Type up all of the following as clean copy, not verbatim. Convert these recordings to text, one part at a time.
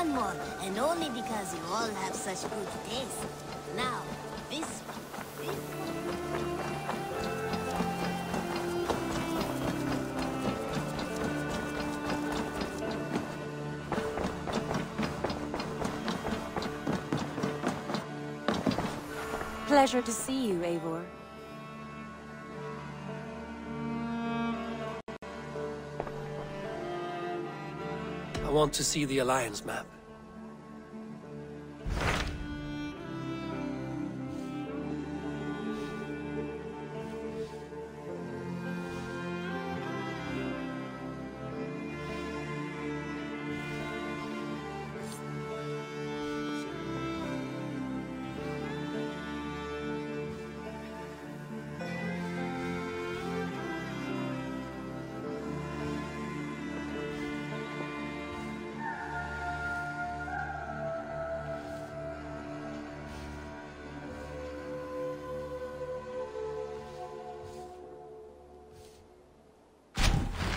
one more, and only because you all have such good taste. Now, this one. Pleasure to see you, Eivor. I want to see the Alliance map.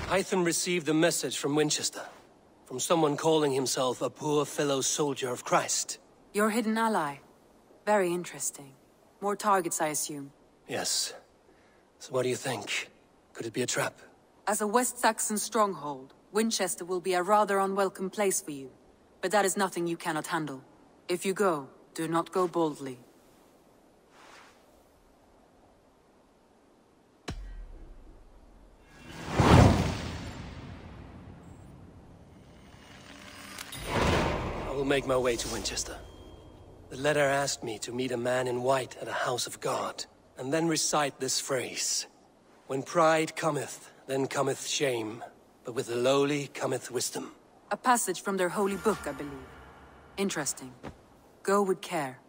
Hytham received a message from Wincestre, from someone calling himself a poor fellow soldier of Christ. Your hidden ally. Very interesting. More targets, I assume. Yes. So what do you think? Could it be a trap? As a West Saxon stronghold, Wincestre will be a rather unwelcome place for you. But that is nothing you cannot handle. If you go, do not go boldly. I will make my way to Wincestre. The letter asked me to meet a man in white at a house of God, and then recite this phrase. When pride cometh, then cometh shame, but with the lowly cometh wisdom. A passage from their holy book, I believe. Interesting. Go with care.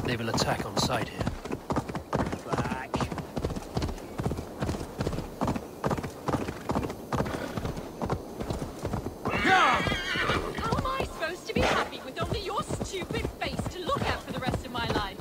They will attack on sight here. Back. How am I supposed to be happy with only your stupid face to look at for the rest of my life?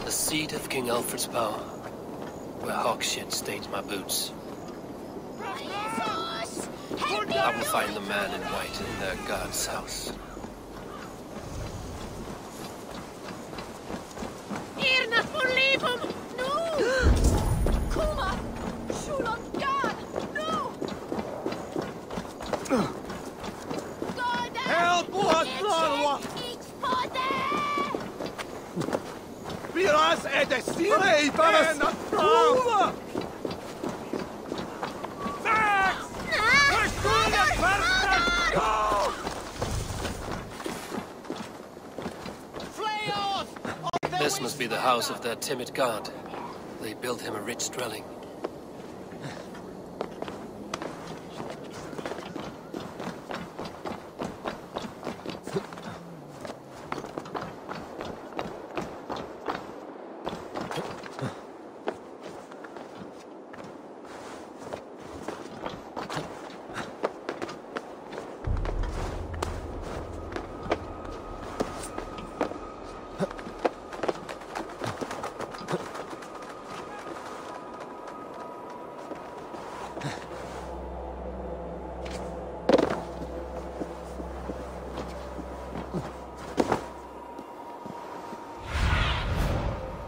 Seat of King Alfred's power, where hawk shit stains my boots. I will find the man in white in their god's house. This must be the house of that timid god. They built him a rich dwelling.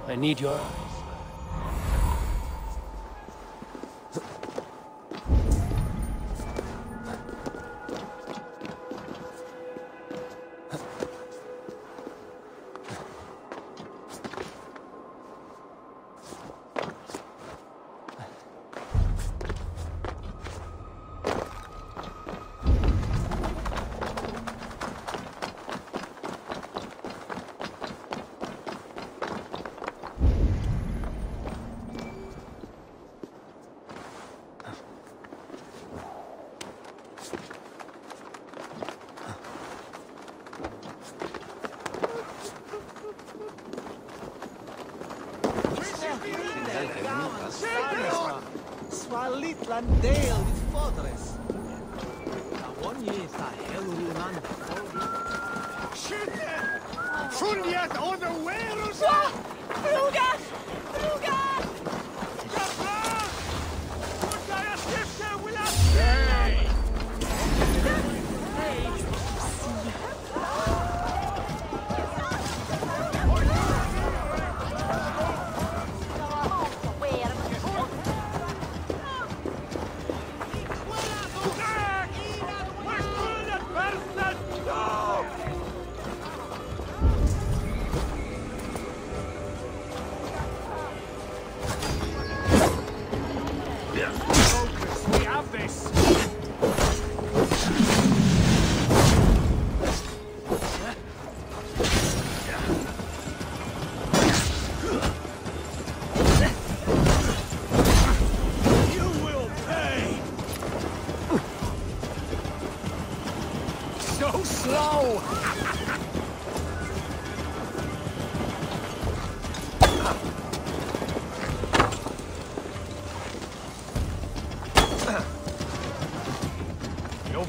I need your eyes.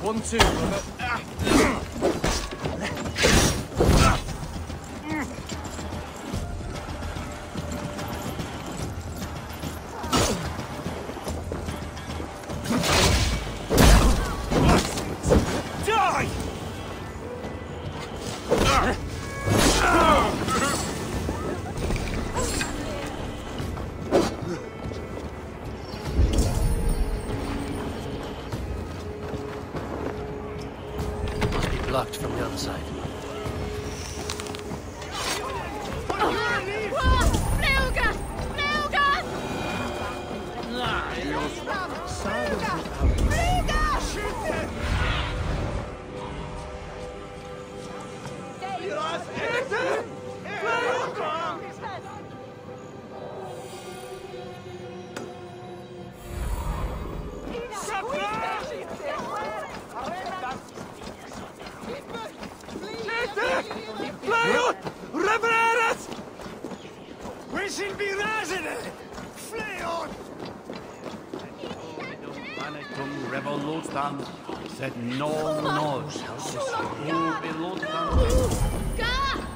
One, two, brother. Blocked from the other side.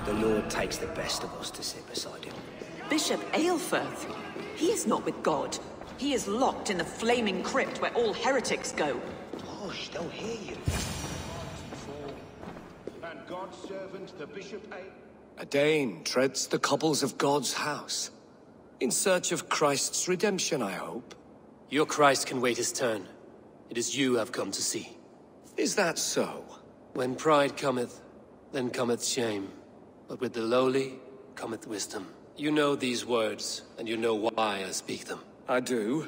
The Lord takes the best of us to sit beside him. Bishop Aelfirth? He is not with God. He is locked in the flaming crypt where all heretics go. Gosh, they'll hear you. And God's servant, the Bishop A Dane treads the cobbles of God's house. In search of Christ's redemption, I hope. Your Christ can wait his turn. It is you I've come to see. Is that so? When pride cometh, then cometh shame. But with the lowly cometh wisdom. You know these words, and you know why I speak them. I do,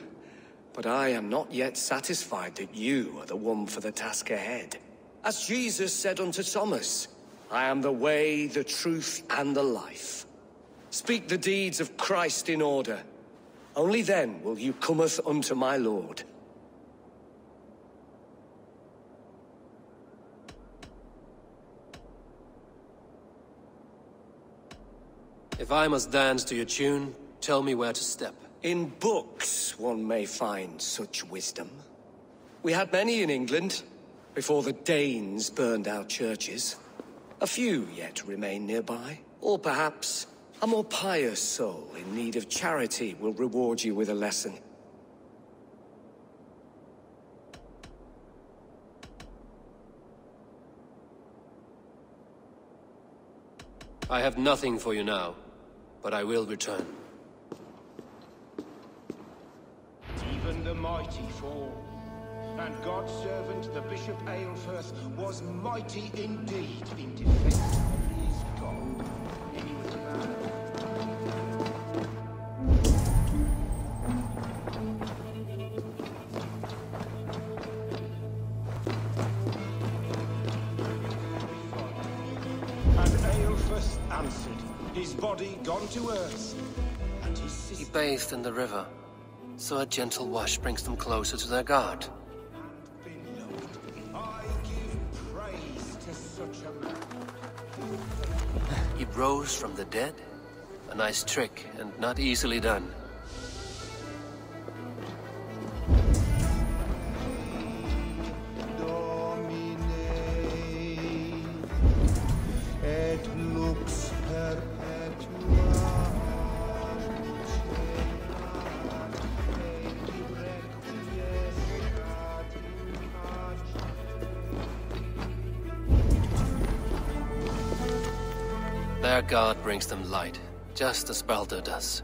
but I am not yet satisfied that you are the one for the task ahead. As Jesus said unto Thomas, I am the way, the truth, and the life. Speak the deeds of Christ in order. Only then will you cometh unto my Lord. If I must dance to your tune, tell me where to step. In books one may find such wisdom. We had many in England, before the Danes burned our churches. A few yet remain nearby. Or perhaps a more pious soul in need of charity will reward you with a lesson. I have nothing for you now, but I will return. Even the mighty fall. And God's servant, the Bishop Eilfirth, was mighty indeed in defense of his God. And Eilfirth answered, his body gone to earth, and his sister... He bathed in the river, so a gentle wash brings them closer to their God. I give praise to such a man. He rose from the dead? A nice trick, and not easily done. Et lux Their God brings them light, just as Baldur does.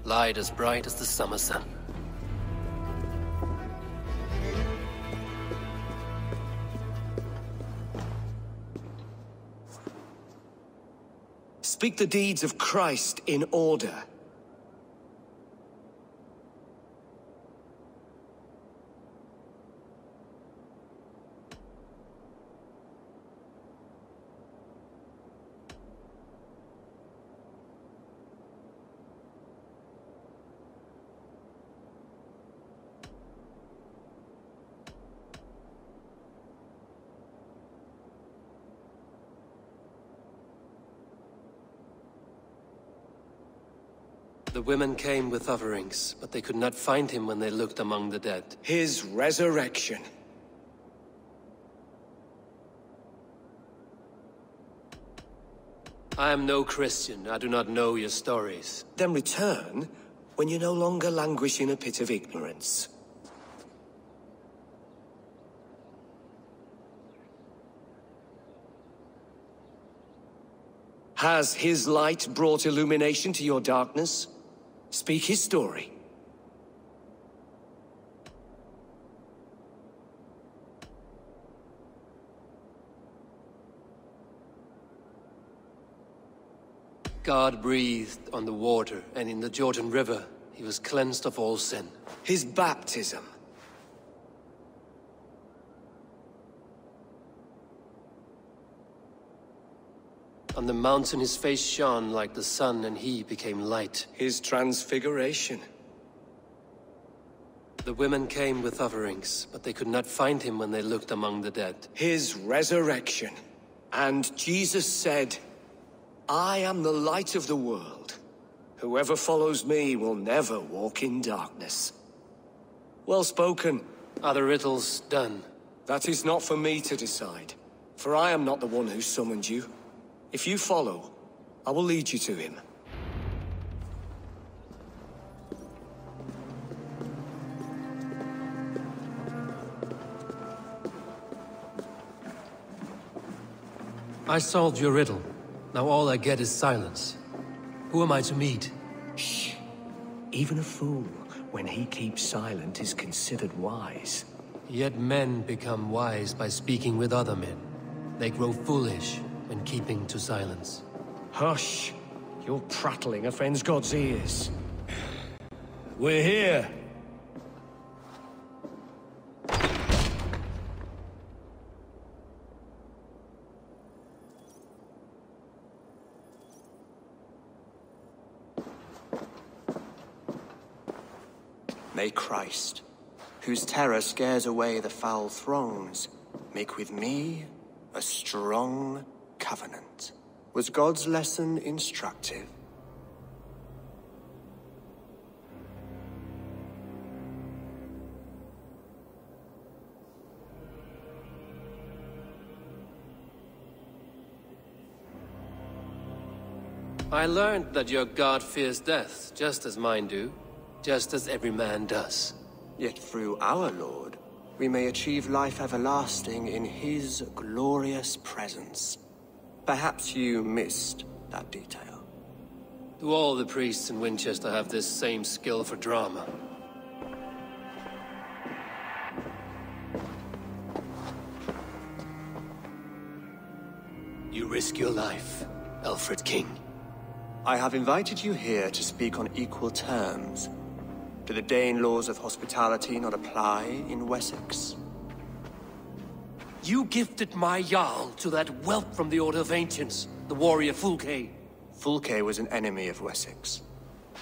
Light as bright as the summer sun. Speak the deeds of Christ in order. The women came with offerings, but they could not find him when they looked among the dead. His resurrection. I am no Christian. I do not know your stories. Then return when you no longer languish in a pit of ignorance. Has his light brought illumination to your darkness? Speak his story. God breathed on the water, and in the Jordan River, he was cleansed of all sin. His baptism. On the mountain his face shone like the sun, and he became light. His transfiguration. The women came with offerings, but they could not find him when they looked among the dead. His resurrection. And Jesus said, I am the light of the world. Whoever follows me will never walk in darkness. Well spoken. Are the riddles done? That is not for me to decide, for I am not the one who summoned you. If you follow, I will lead you to him. I solved your riddle. Now all I get is silence. Who am I to meet? Shh. Even a fool, when he keeps silent, is considered wise. Yet men become wise by speaking with other men. They grow foolish when keeping to silence. Hush! Your prattling offends God's ears. We're here. May Christ, whose terror scares away the foul throngs, make with me a strong covenant. Was God's lesson instructive? I learned that your god fears death, just as mine do. Just as every man does. Yet through our Lord, we may achieve life everlasting in his glorious presence. Perhaps you missed that detail. Do all the priests in Winchester have this same skill for drama? You risk your life, Alfred King. I have invited you here to speak on equal terms. Do the Dane laws of hospitality not apply in Wessex? You gifted my Jarl to that whelp from the Order of Ancients, the warrior Fulke. Fulke was an enemy of Wessex.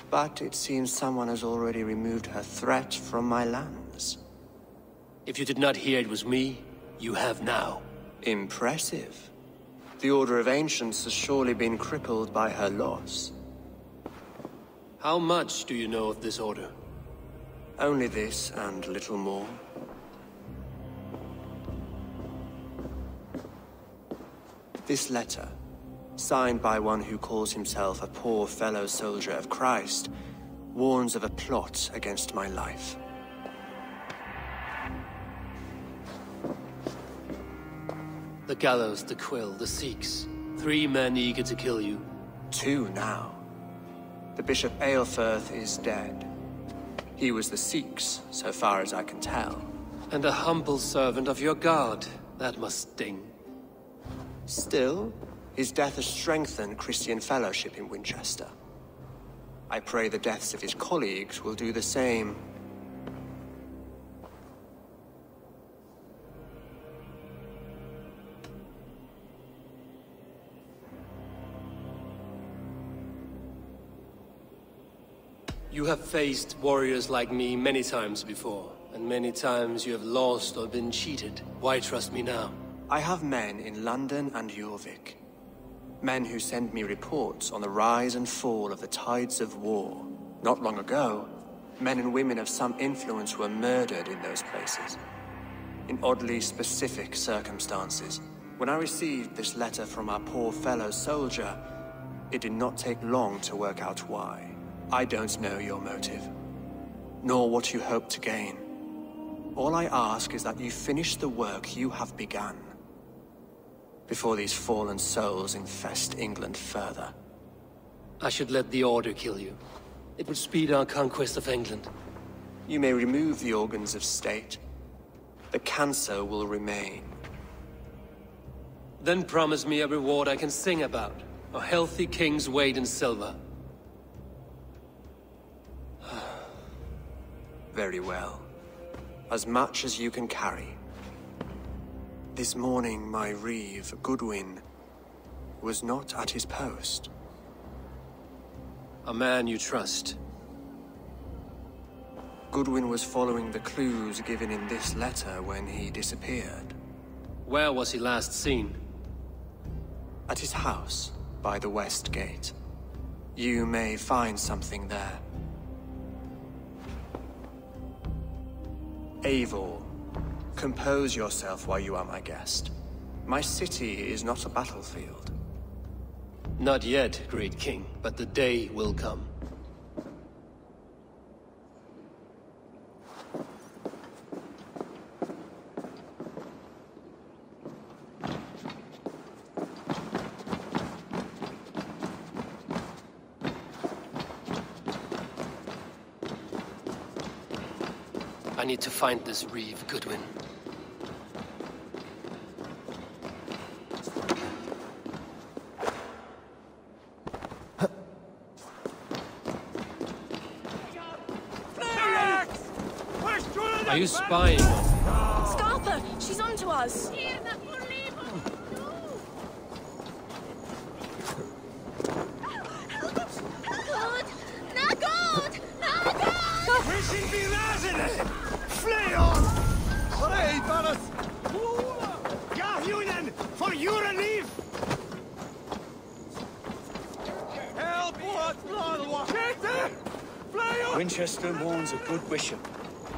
But it seems someone has already removed her threat from my lands. If you did not hear it was me, you have now. Impressive. The Order of Ancients has surely been crippled by her loss. How much do you know of this order? Only this, and little more. This letter, signed by one who calls himself a poor fellow soldier of Christ, warns of a plot against my life. The gallows, the quill, the Sikhs. 3 men eager to kill you. 2 now. The Bishop Aelfirth is dead. He was the Sikhs, so far as I can tell. And a humble servant of your god. That must sting. Still, his death has strengthened Christian fellowship in Winchester. I pray the deaths of his colleagues will do the same. You have faced warriors like me many times before, and many times you have lost or been cheated. Why trust me now? I have men in London and Jorvik. Men who send me reports on the rise and fall of the tides of war. Not long ago, men and women of some influence were murdered in those places. In oddly specific circumstances. When I received this letter from our poor fellow soldier, it did not take long to work out why. I don't know your motive, nor what you hope to gain. All I ask is that you finish the work you have begun, before these fallen souls infest England further. I should let the Order kill you. It would speed our conquest of England. You may remove the organs of state. The cancer will remain. Then promise me a reward I can sing about. A healthy king's weight in silver. Very well. As much as you can carry. This morning, my Reeve, Goodwin, was not at his post. A man you trust. Goodwin was following the clues given in this letter when he disappeared. Where was he last seen? At his house, by the West Gate. You may find something there. Eivor, compose yourself while you are my guest. My city is not a battlefield. Not yet, great king, but the day will come. I need to find this Reeve, Goodwin. Are you spying on me? Scarpa, she's onto us. We should be razzing! Flee on! Hey, Balas! Gahunen for your relief! Help! What? Fly on! Winchester mourns a good bishop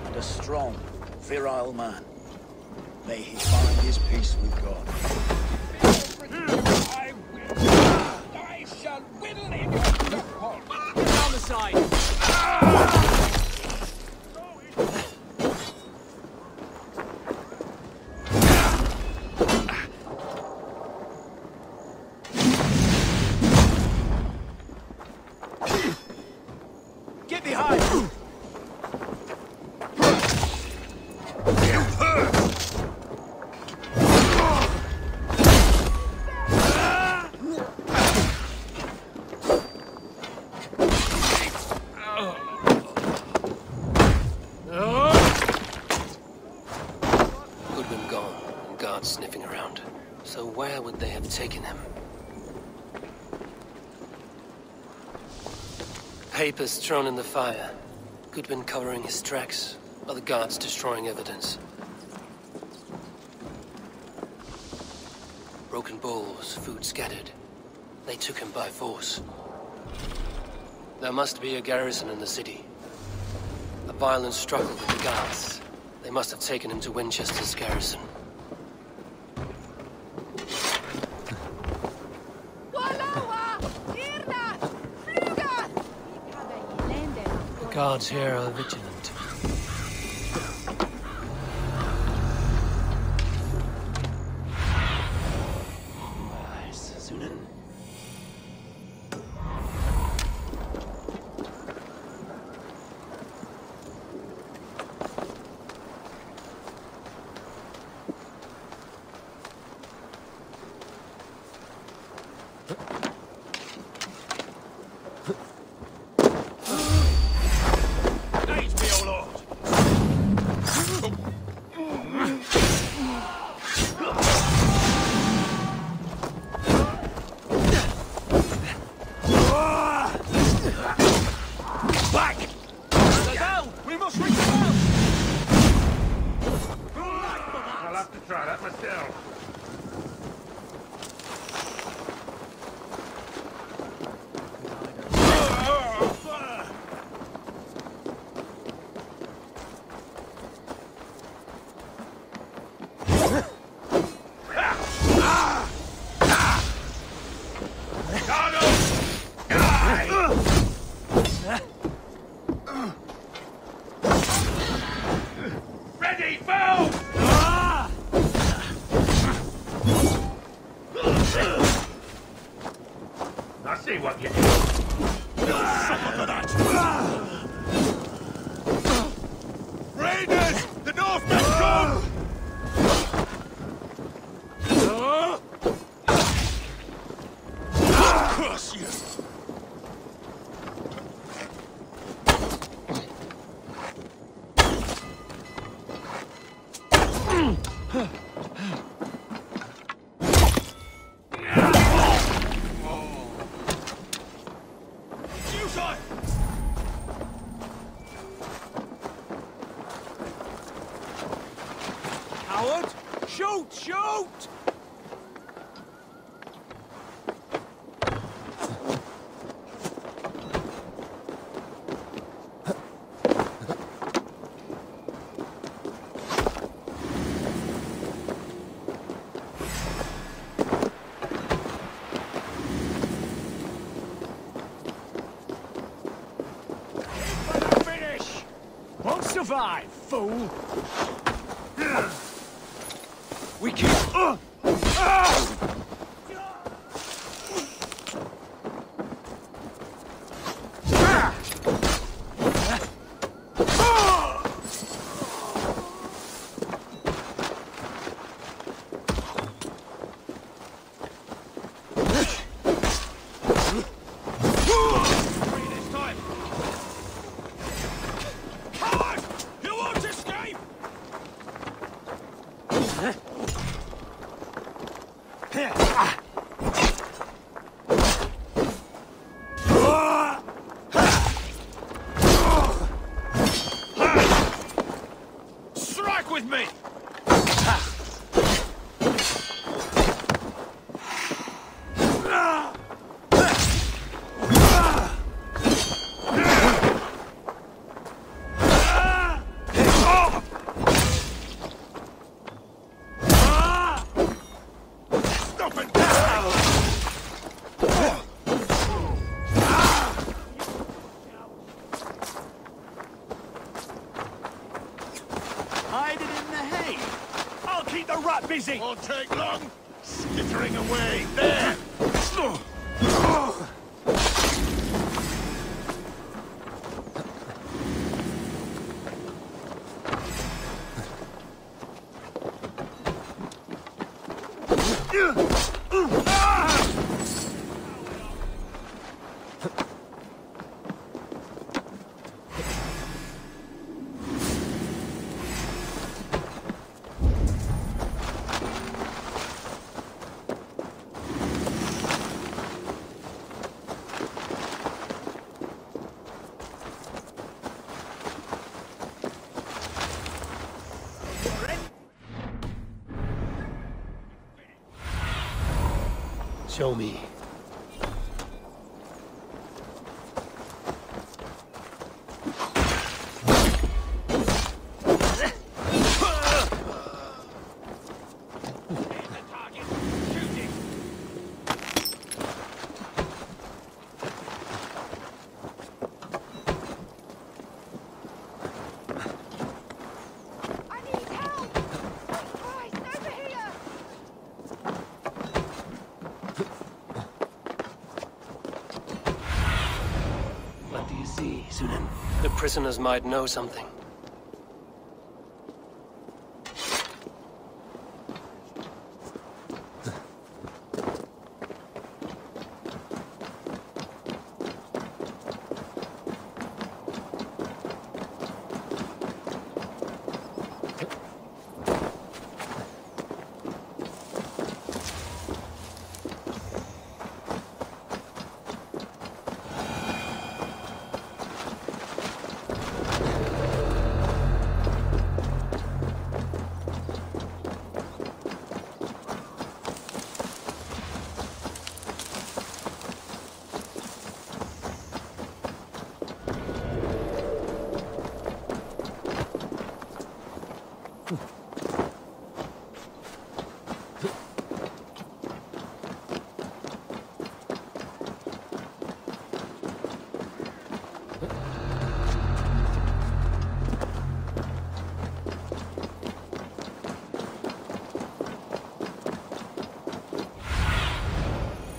and a strong, virile man. May he find his peace with God. I shall whittle him! Down the side! Get behind! Goodwin gone, and guards sniffing around. So where would they have taken him? Papers thrown in the fire. Goodwin covering his tracks, other guards destroying evidence. Broken bowls, food scattered. They took him by force. There must be a garrison in the city. A violent struggle with the guards. They must have taken him to Winchester's garrison. The guards here are vigilant. Howard! Shoot! Shoot! Finish! Won't survive, fool! We keep... Coward! You won't escape! Strike with me! Hide it in the hay. I'll keep the rat busy. Won't take long. Skittering away. There. Show me. The prisoners might know something.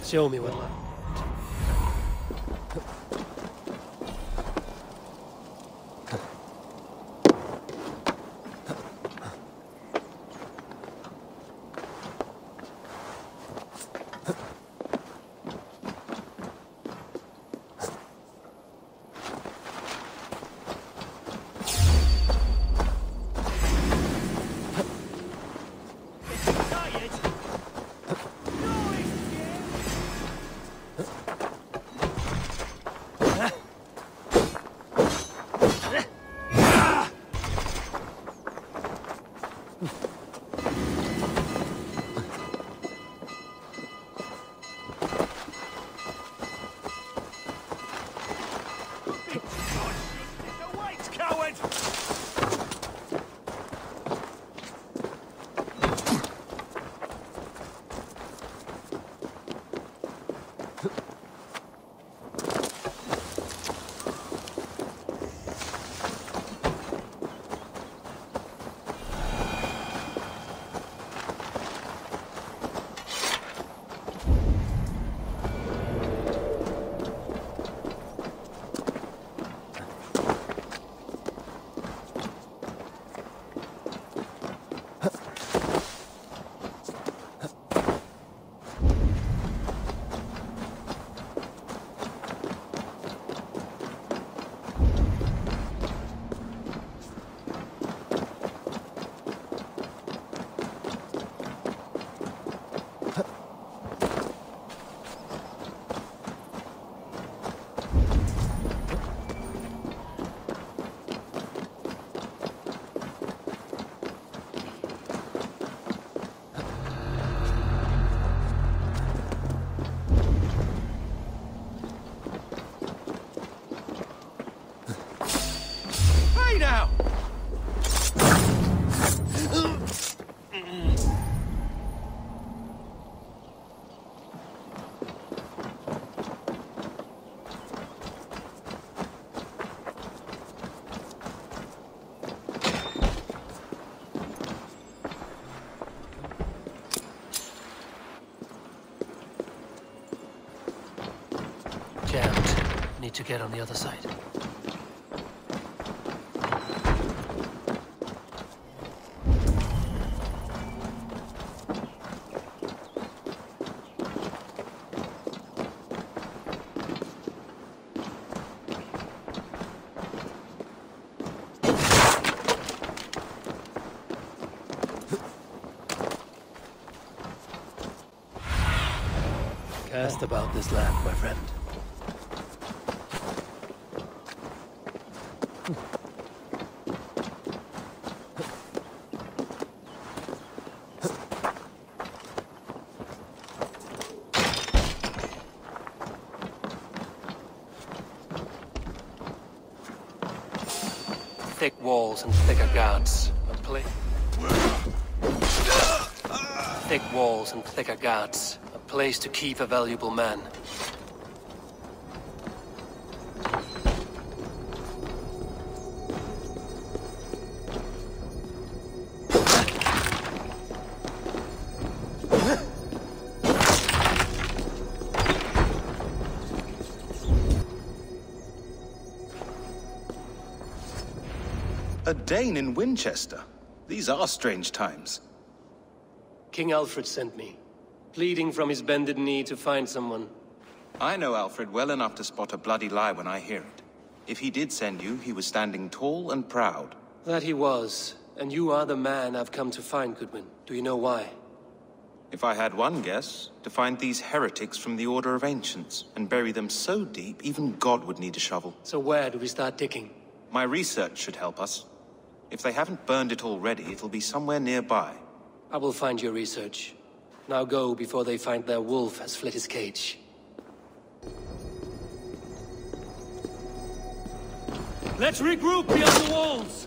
Show me what left. to get on the other side. Cast about this land, my friend. Thick walls and thicker guards. Thick walls and thicker guards. A place to keep a valuable man. A Dane in Wincestre? These are strange times. King Alfred sent me, pleading from his bended knee to find someone. I know Alfred well enough to spot a bloody lie when I hear it. If he did send you, he was standing tall and proud. That he was, and you are the man I've come to find, Goodwin. Do you know why? If I had one guess, to find these heretics from the Order of Ancients, and bury them so deep, even God would need a shovel. So where do we start digging? My research should help us. If they haven't burned it already, it'll be somewhere nearby. I will find your research. Now go before they find their wolf has fled his cage. Let's regroup beyond the walls!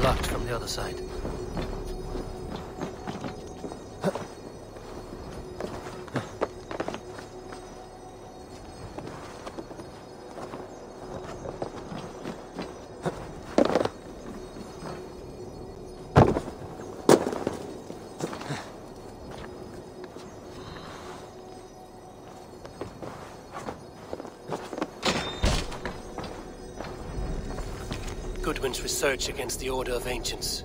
Blocked from the other side. Goodwin's research against the Order of Ancients.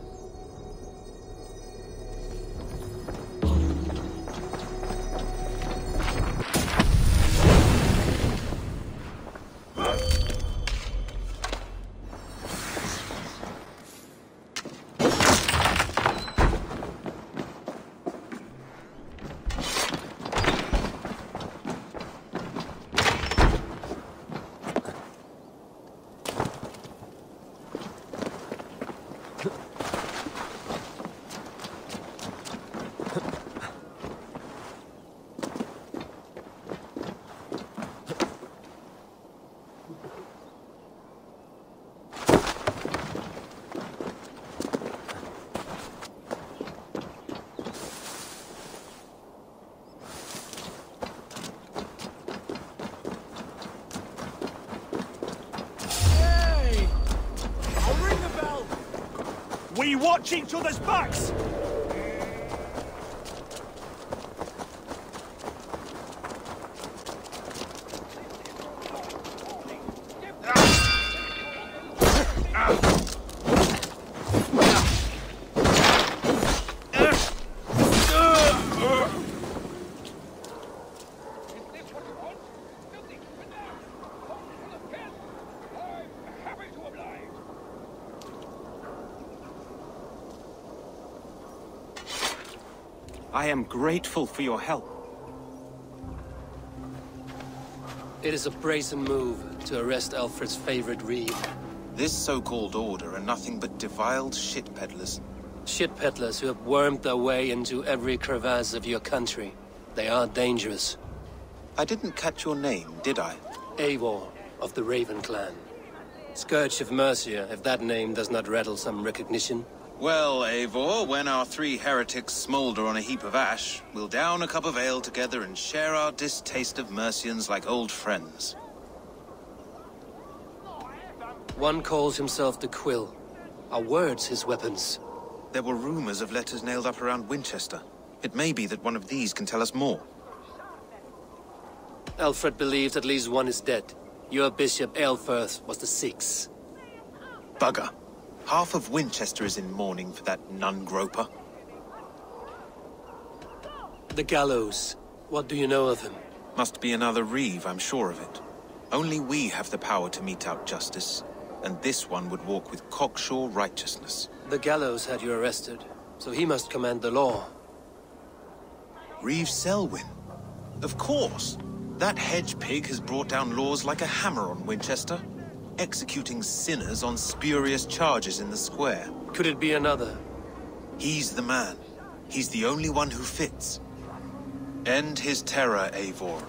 We watch each other's backs! I am grateful for your help. It is a brazen move to arrest Alfred's favorite Reeve. This so-called order are nothing but defiled shit peddlers. Shit peddlers who have wormed their way into every crevasse of your country. They are dangerous. I didn't catch your name, did I? Eivor, of the Raven clan. Scourge of Mercia, if that name does not rattle some recognition. Well, Eivor, when our 3 heretics smolder on a heap of ash, we'll down a cup of ale together and share our distaste of Mercians like old friends. One calls himself the Quill. Are words his weapons? There were rumors of letters nailed up around Wincestre. It may be that one of these can tell us more. Alfred believes at least one is dead. Your Bishop Aelfirth was the 6th. Bugger. Half of Wincestre is in mourning for that nun-groper. The gallows. What do you know of him? Must be another Reeve, I'm sure of it. Only we have the power to mete out justice, and this one would walk with cocksure righteousness. The gallows had you arrested, so he must command the law. Reeve Selwyn? Of course! That hedge pig has brought down laws like a hammer on Wincestre, executing sinners on spurious charges in the square. Could it be another? He's the man. He's the only one who fits. End his terror, Eivor.